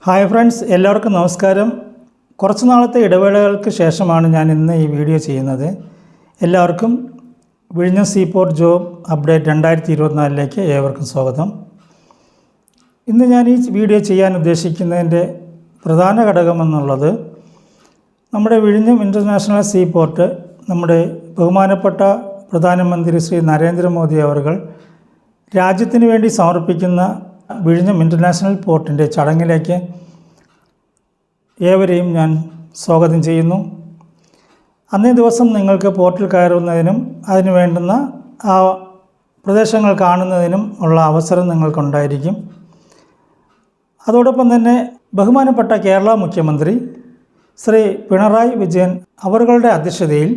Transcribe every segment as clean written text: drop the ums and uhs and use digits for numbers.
Hi friends, എല്ലാവർക്കും നമസ്കാരം. കുറച്ച് നാളത്തെ ഇടവേളകൾക്ക് ശേഷമാണ് ഞാൻ ഇന്ന് ഈ വീഡിയോ ചെയ്യുന്നത്. എല്ലാവർക്കും വിഴിഞ്ഞം സീപോർട്ട് ജോബ് അപ്ഡേറ്റ് 2024 ഏവർക്കും സ്വാഗതം. ഇന്ന് ഞാൻ ഈ വീഡിയോ ചെയ്യാൻ ഉദ്ദേശിക്കുന്നതിൻ്റെ പ്രധാന ഘടകമെന്നുള്ളത് നമ്മുടെ വിഴിഞ്ഞം ഇൻ്റർനാഷണൽ സീപോർട്ട് നമ്മുടെ ബഹുമാനപ്പെട്ട പ്രധാനമന്ത്രി ശ്രീ നരേന്ദ്രമോദി അവർ രാജ്യത്തിന് വേണ്ടി സമർപ്പിക്കുന്ന വിഴിഞ്ഞം ഇൻ്റർനാഷണൽ പോർട്ടിൻ്റെ ചടങ്ങിലേക്ക് ഏവരെയും ഞാൻ സ്വാഗതം ചെയ്യുന്നു. അന്നേ ദിവസം നിങ്ങൾക്ക് പോർട്ടിൽ കയറുന്നതിനും അതിന് വേണ്ടുന്ന ആ പ്രദേശങ്ങൾ കാണുന്നതിനും ഉള്ള അവസരം നിങ്ങൾക്കുണ്ടായിരിക്കും. അതോടൊപ്പം തന്നെ ബഹുമാനപ്പെട്ട കേരള മുഖ്യമന്ത്രി ശ്രീ പിണറായി വിജയൻ അവരുടെ അധ്യക്ഷതയിൽ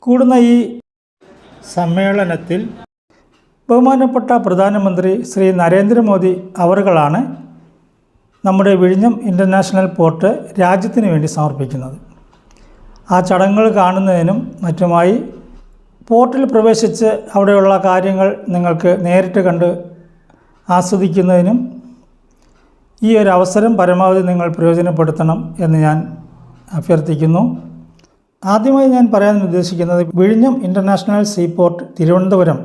കൂടുന്ന ഈ സമ്മേളനത്തിൽ ബഹുമാനപ്പെട്ട പ്രധാനമന്ത്രി ശ്രീ നരേന്ദ്രമോദി അവരാണ് നമ്മുടെ വിഴിഞ്ഞം ഇൻ്റർനാഷണൽ പോർട്ട് രാജ്യത്തിന് വേണ്ടി സമർപ്പിക്കുന്നത്. ആ ചടങ്ങുകൾ കാണുന്നതിനും മറ്റുമായി പോർട്ടിൽ പ്രവേശിച്ച് അവിടെയുള്ള കാര്യങ്ങൾ നിങ്ങൾക്ക് നേരിട്ട് കണ്ട് ആസ്വദിക്കുന്നതിനും ഈ ഒരു അവസരം പരമാവധി നിങ്ങൾ പ്രയോജനപ്പെടുത്തണം എന്ന് ഞാൻ അഭ്യർത്ഥിക്കുന്നു. ആദ്യമായി ഞാൻ പറയാൻ ഉദ്ദേശിക്കുന്നത് വിഴിഞ്ഞം ഇൻ്റർനാഷണൽ സീപോർട്ട് തിരുവനന്തപുരം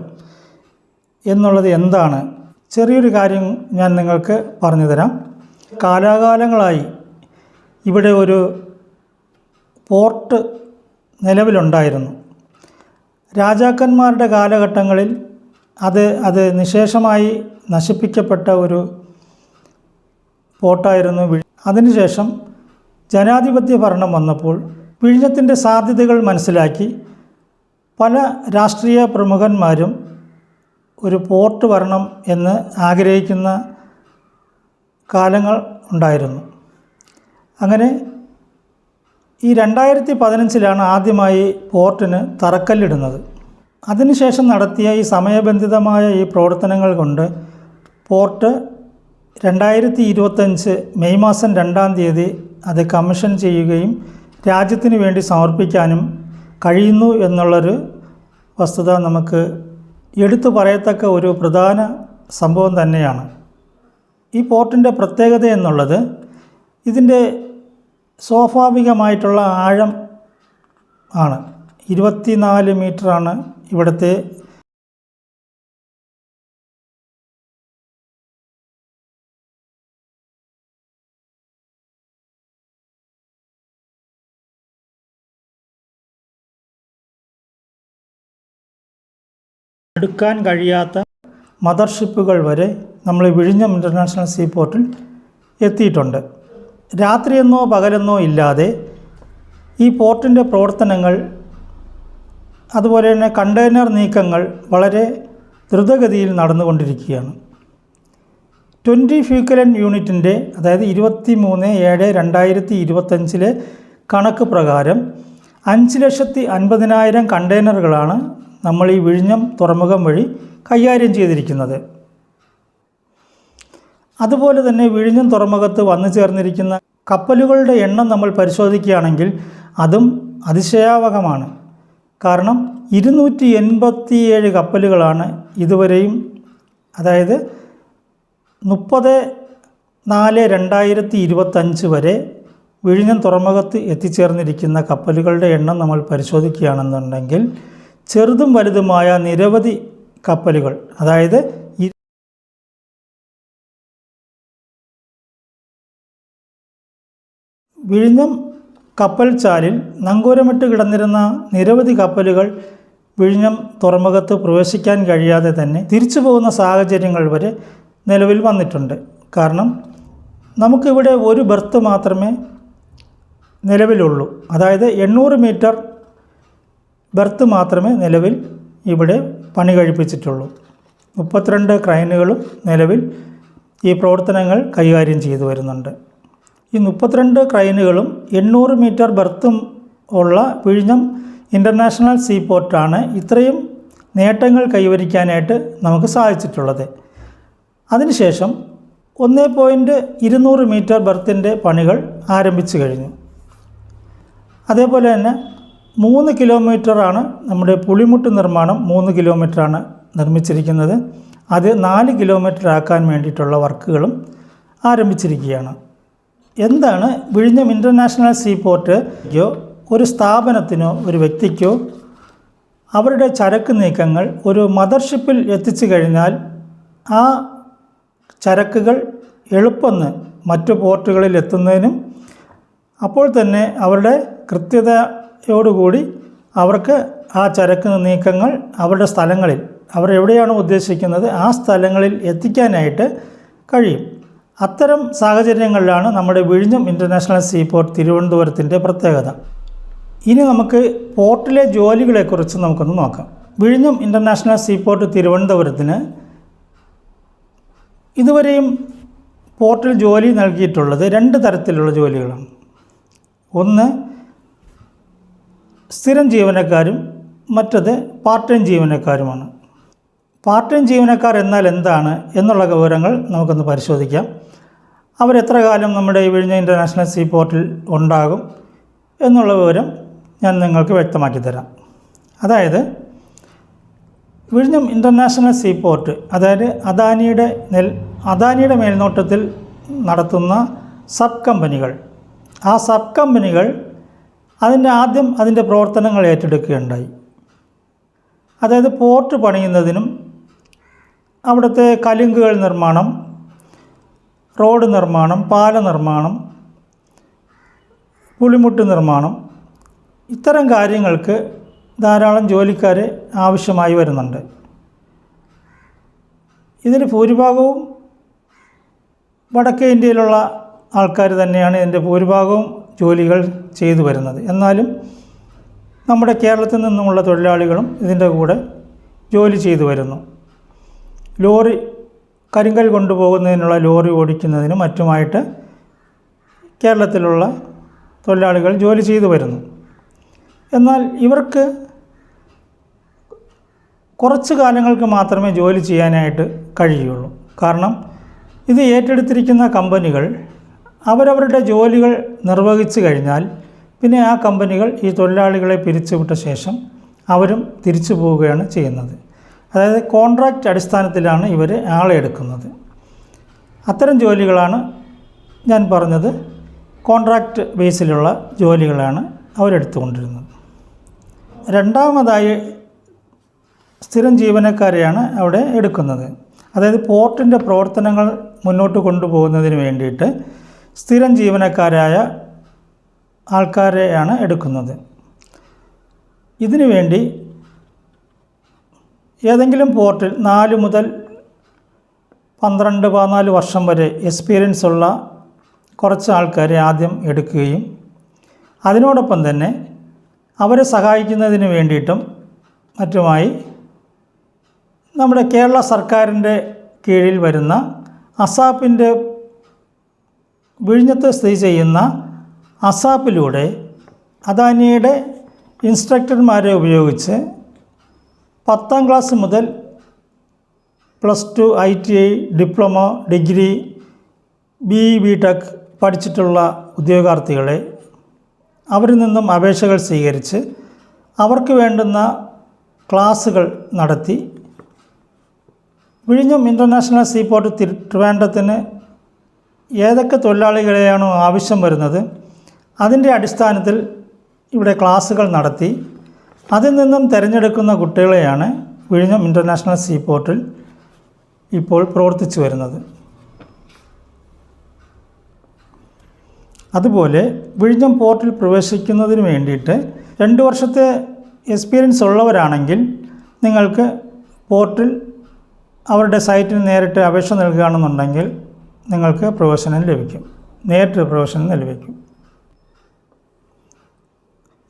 എന്നുള്ളത് എന്താണ്? ചെറിയൊരു കാര്യം ഞാൻ നിങ്ങൾക്ക് പറഞ്ഞു തരാം. കാലാകാലങ്ങളായി ഇവിടെ ഒരു പോർട്ട് നിലവിലുണ്ടായിരുന്നു. രാജാക്കന്മാരുടെ കാലഘട്ടങ്ങളിൽ അത് നിശേഷമായി നശിപ്പിക്കപ്പെട്ട ഒരു പോർട്ടായിരുന്നു. അതിനുശേഷം ജനാധിപത്യ ഭരണം വന്നപ്പോൾ വിഴിഞ്ഞത്തിൻ്റെ സാധ്യതകൾ മനസ്സിലാക്കി പല രാഷ്ട്രീയ പ്രമുഖന്മാരും ഒരു പോർട്ട് വരണം എന്ന് ആഗ്രഹിക്കുന്ന കാലങ്ങൾ അങ്ങനെ ഈ 2015 ആദ്യമായി പോർട്ടിന് തറക്കല്ലിടുന്നത്. അതിനുശേഷം നടത്തിയ ഈ സമയബന്ധിതമായ ഈ പ്രവർത്തനങ്ങൾ കൊണ്ട് പോർട്ട് 2025 മെയ് മാസം 2 അത് കമ്മീഷൻ ചെയ്യുകയും രാജ്യത്തിന് വേണ്ടി സമർപ്പിക്കാനും കഴിയുന്നു എന്നുള്ളൊരു വസ്തുത നമുക്ക് എടുത്തു പറയത്തക്ക ഒരു പ്രധാന സംഭവം തന്നെയാണ്. ഈ പോർട്ടിൻ്റെ പ്രത്യേകത എന്നുള്ളത് ഇതിൻ്റെ സ്വാഭാവികമായിട്ടുള്ള ആഴം ആണ്. 24 മീറ്ററാണ് ഇവിടുത്തെ എടുക്കാൻ കഴിയാത്ത മദർഷിപ്പുകൾ വരെ നമ്മൾ വിഴിഞ്ഞം ഇൻ്റർനാഷണൽ സീപോർട്ടിൽ എത്തിയിട്ടുണ്ട്. രാത്രിയെന്നോ പകലെന്നോ ഇല്ലാതെ ഈ പോർട്ടിൻ്റെ പ്രവർത്തനങ്ങൾ അതുപോലെ തന്നെ കണ്ടെയ്നർ നീക്കങ്ങൾ വളരെ ദ്രുതഗതിയിൽ നടന്നുകൊണ്ടിരിക്കുകയാണ്. 20 ഫ്യൂക്കലൻ യൂണിറ്റിൻ്റെ അതായത് 23/7/2025 കണക്ക് പ്രകാരം 5,50,000 കണ്ടെയ്നറുകളാണ് നമ്മൾ ഈ വിഴിഞ്ഞം തുറമുഖം വഴി കൈകാര്യം ചെയ്തിരിക്കുന്നത്. അതുപോലെ തന്നെ വിഴിഞ്ഞം തുറമുഖത്ത് വന്നു ചേർന്നിരിക്കുന്ന കപ്പലുകളുടെ എണ്ണം നമ്മൾ പരിശോധിക്കുകയാണെങ്കിൽ അതും അതിശയാവഹമാണ്. കാരണം 287 കപ്പലുകളാണ് ഇതുവരെയും, അതായത് 30/4/2025 വരെ വിഴിഞ്ഞം തുറമുഖത്ത് എത്തിച്ചേർന്നിരിക്കുന്ന കപ്പലുകളുടെ എണ്ണം നമ്മൾ പരിശോധിക്കുകയാണെന്നുണ്ടെങ്കിൽ ചെറുതും വലുതുമായ നിരവധി കപ്പലുകൾ, അതായത് വിഴിഞ്ഞം കപ്പൽ ചാലിൽ നങ്കൂരമിട്ട് കിടന്നിരുന്ന നിരവധി കപ്പലുകൾ വിഴിഞ്ഞം തുറമുഖത്ത് പ്രവേശിക്കാൻ കഴിയാതെ തന്നെ തിരിച്ചു പോകുന്ന സാഹചര്യങ്ങൾ വരെ നിലവിൽ വന്നിട്ടുണ്ട്. കാരണം നമുക്കിവിടെ ഒരു ബെർത്ത് മാത്രമേ നിലവിലുള്ളൂ. അതായത് 800 മീറ്റർ ബെർത്ത് മാത്രമേ നിലവിൽ ഇവിടെ പണി കഴിപ്പിച്ചിട്ടുള്ളൂ. 32 ക്രെയിനുകളും നിലവിൽ ഈ പ്രവർത്തനങ്ങൾ കൈകാര്യം ചെയ്തു വരുന്നുണ്ട്. ഈ 32 ക്രെയിനുകളും 800 മീറ്റർ ബെർത്തും ഉള്ള വിഴിഞ്ഞം ഇൻ്റർനാഷണൽ സീപോർട്ടാണ് ഇത്രയും നേട്ടങ്ങൾ കൈവരിക്കാനായിട്ട് നമുക്ക് സാധിച്ചിട്ടുള്ളത്. അതിനുശേഷം 1.200 മീറ്റർ ബെർത്തിൻ്റെ പണികൾ ആരംഭിച്ചു കഴിഞ്ഞു. അതേപോലെ തന്നെ 3 കിലോമീറ്ററാണ് നമ്മുടെ പുളിമുട്ട് നിർമ്മാണം. 3 കിലോമീറ്ററാണ് നിർമ്മിച്ചിരിക്കുന്നത്. അത് 4 കിലോമീറ്റർ ആക്കാൻ വേണ്ടിയിട്ടുള്ള വർക്കുകളും ആരംഭിച്ചിരിക്കുകയാണ്. എന്താണ് വിഴിഞ്ഞം ഇൻ്റർനാഷണൽ സീപോർട്ട്? ഒരു സ്ഥാപനത്തിനോ ഒരു വ്യക്തിക്കോ അവരുടെ ചരക്ക് നീക്കങ്ങൾ ഒരു മദർഷിപ്പിൽ എത്തിച്ചു കഴിഞ്ഞാൽ ആ ചരക്കുകൾ എളുപ്പം മറ്റു പോർട്ടുകളിൽ എത്തുന്നതിനും അപ്പോൾ തന്നെ അവരുടെ കൃത്യതയോടുകൂടി അവർക്ക് ആ ചരക്ക് നീക്കങ്ങൾ അവരുടെ സ്ഥലങ്ങളിൽ അവർ എവിടെയാണോ ഉദ്ദേശിക്കുന്നത് ആ സ്ഥലങ്ങളിൽ എത്തിക്കാനായിട്ട് കഴിയും. അത്തരം സാഹചര്യങ്ങളിലാണ് നമ്മുടെ വിഴിഞ്ഞം ഇൻ്റർനാഷണൽ സീപോർട്ട് തിരുവനന്തപുരത്തിൻ്റെ പ്രത്യേകത. ഇനി നമുക്ക് പോർട്ടിലെ ജോലികളെക്കുറിച്ച് നമുക്കൊന്ന് നോക്കാം. വിഴിഞ്ഞം ഇൻ്റർനാഷണൽ സീപോർട്ട് തിരുവനന്തപുരത്തിന് ഇതുവരെയും പോർട്ടിൽ ജോലി നൽകിയിട്ടുള്ളത് 2 തരത്തിലുള്ള ജോലികളാണ്. ഒന്ന് സ്ഥിരം ജീവനക്കാരും മറ്റത് പാർട്ട് ടൈം ജീവനക്കാരുമാണ്. പാർട്ട് ടൈം ജീവനക്കാർ എന്നാൽ എന്താണ് എന്നുള്ള വിവരങ്ങൾ നമുക്കൊന്ന് പരിശോധിക്കാം. അവരെത്ര കാലം നമ്മുടെ വിഴിഞ്ഞം ഇൻ്റർനാഷണൽ സീപോർട്ടിൽ ഉണ്ടാകും എന്നുള്ള വിവരം ഞാൻ നിങ്ങൾക്ക് വ്യക്തമാക്കി തരാം. അതായത് വിഴിഞ്ഞം ഇൻ്റർനാഷണൽ സീപോർട്ട് അതായത് അദാനിയുടെ മേൽനോട്ടത്തിൽ നടത്തുന്ന സബ് കമ്പനികൾ, ആ സബ് കമ്പനികൾ ആദ്യം അതിൻ്റെ പ്രവർത്തനങ്ങൾ ഏറ്റെടുക്കുകയുണ്ടായി. അതായത് പോർട്ട് പണിയുന്നതിനും അവിടുത്തെ കലുങ്കുകൾ നിർമ്മാണം, റോഡ് നിർമ്മാണം, പാല നിർമ്മാണം, പുളിമുട്ട് നിർമ്മാണം, ഇത്തരം കാര്യങ്ങൾക്ക് ധാരാളം ജോലിക്കാരെ ആവശ്യമായി വരുന്നുണ്ട്. ഇതിൽ ഭൂരിഭാഗവും വടക്കേ ഇന്ത്യയിലുള്ള ആൾക്കാർ തന്നെയാണ് ഇതിൻ്റെ ഭൂരിഭാഗവും ജോലികൾ ചെയ്തു വരുന്നത്. എന്നാലും നമ്മുടെ കേരളത്തിൽ നിന്നുമുള്ള തൊഴിലാളികളും ഇതിൻ്റെ കൂടെ ജോലി ചെയ്തു വരുന്നു. ലോറി കരിങ്കൽ കൊണ്ടുപോകുന്നതിനുള്ള ലോറി ഓടിക്കുന്നതിനും മറ്റുമായിട്ട് കേരളത്തിലുള്ള തൊഴിലാളികൾ ജോലി ചെയ്തു വരുന്നു. എന്നാൽ ഇവർക്ക് കുറച്ച് കാലങ്ങൾക്ക് മാത്രമേ ജോലി ചെയ്യാനായിട്ട് കഴിയുള്ളൂ. കാരണം ഇത് ഏറ്റെടുത്തിരിക്കുന്ന കമ്പനികൾ അവരവരുടെ ജോലികൾ നിർവഹിച്ചു കഴിഞ്ഞാൽ പിന്നെ ആ കമ്പനികൾ ഈ തൊഴിലാളികളെ പിരിച്ചുവിട്ട ശേഷം അവരും തിരിച്ചു പോവുകയാണ് ചെയ്യുന്നത്. അതായത് കോൺട്രാക്റ്റ് അടിസ്ഥാനത്തിലാണ് ഇവർ ആളെ എടുക്കുന്നത്. അത്തരം ജോലികളാണ് ഞാൻ പറഞ്ഞത്, കോൺട്രാക്റ്റ് ബേസിലുള്ള ജോലികളാണ് അവരെടുത്തുകൊണ്ടിരുന്നത്. രണ്ടാമതായി സ്ഥിരം ജീവനക്കാരെയാണ് അവിടെ എടുക്കുന്നത്. അതായത് പോർട്ടിൻ്റെ പ്രവർത്തനങ്ങൾ മുന്നോട്ട് കൊണ്ടുപോകുന്നതിന് വേണ്ടിയിട്ട് സ്ഥിരം ജീവനക്കാരായ ആൾക്കാരെയാണ് എടുക്കുന്നത്. ഇതിനു വേണ്ടി ഏതെങ്കിലും പോർട്ടിൽ 4 മുതൽ 12-14 വർഷം വരെ എക്സ്പീരിയൻസ് ഉള്ള കുറച്ച് ആൾക്കാരെ ആദ്യം എടുക്കുകയും അതിനോടൊപ്പം തന്നെ അവരെ സഹായിക്കുന്നതിന് വേണ്ടിയിട്ടും മറ്റുമായി നമ്മുടെ കേരള സർക്കാരിൻ്റെ കീഴിൽ വരുന്ന അസാപ്പിൻ്റെ വിഴിഞ്ഞത്ത് സ്ഥിതി ചെയ്യുന്ന അസാപ്പിലൂടെ അദാനിയുടെ ഇൻസ്ട്രക്ടർമാരെ ഉപയോഗിച്ച് 10ാം ക്ലാസ് മുതൽ +2 ITI, ഡിപ്ലോമ, ഡിഗ്രി, BE/BTech പഠിച്ചിട്ടുള്ള ഉദ്യോഗാർത്ഥികളെ അവരിൽ നിന്നും അപേക്ഷകൾ സ്വീകരിച്ച് അവർക്ക് വേണ്ടുന്ന ക്ലാസുകൾ നടത്തി വിഴിഞ്ഞം ഇൻ്റർനാഷണൽ സീപോർട്ട് ട്രിവാൻഡ്രത്തിന് ഏതൊക്കെ തൊഴിലാളികളെയാണോ ആവശ്യം വരുന്നത് അതിൻ്റെ അടിസ്ഥാനത്തിൽ ഇവിടെ ക്ലാസുകൾ നടത്തി അതിൽ നിന്നും തിരഞ്ഞെടുക്കുന്ന കുട്ടികളെയാണ് വിഴിഞ്ഞം ഇൻ്റർനാഷണൽ സീപോർട്ടിൽ ഇപ്പോൾ പ്രവർത്തിച്ചു വരുന്നത്. അതുപോലെ വിഴിഞ്ഞം പോർട്ടിൽ പ്രവേശിക്കുന്നതിന് വേണ്ടിയിട്ട് 2 വർഷത്തെ എക്സ്പീരിയൻസ് ഉള്ളവരാണെങ്കിൽ നിങ്ങൾക്ക് പോർട്ടിൽ അവരുടെ സൈറ്റിൽ നേരിട്ട് അപേക്ഷ നൽകുകയാണെന്നുണ്ടെങ്കിൽ നിങ്ങൾക്ക് പ്രവേശനം ലഭിക്കും, നേരിട്ട് പ്രവേശനം ലഭിക്കും.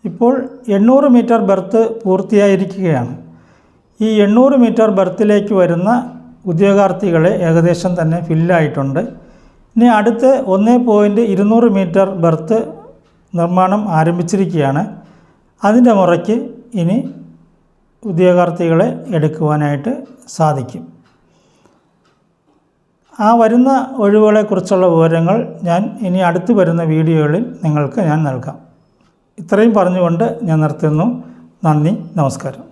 ഇപ്പോൾ 800 മീറ്റർ ബെർത്ത് പൂർത്തിയായിരിക്കുകയാണ്. ഈ 800 മീറ്റർ ബെർത്തിലേക്ക് വരുന്ന ഉദ്യോഗാർത്ഥികളെ ഏകദേശം തന്നെ ഫില്ലായിട്ടുണ്ട്. ഇനി അടുത്ത് 1.200 മീറ്റർ ബെർത്ത് നിർമ്മാണം ആരംഭിച്ചിരിക്കുകയാണ്. അതിൻ്റെ മുറയ്ക്ക് ഇനി ഉദ്യോഗാർത്ഥികളെ എടുക്കുവാനായിട്ട് സാധിക്കും. ആ വരുന്ന ഒഴിവുകളെക്കുറിച്ചുള്ള വിവരങ്ങൾ ഞാൻ ഇനി അടുത്ത് വരുന്ന വീഡിയോകളിൽ നിങ്ങൾക്ക് ഞാൻ നൽകാം. ഇത്രയും പറഞ്ഞുകൊണ്ട് ഞാൻ നിർത്തുന്നു. നന്ദി, നമസ്കാരം.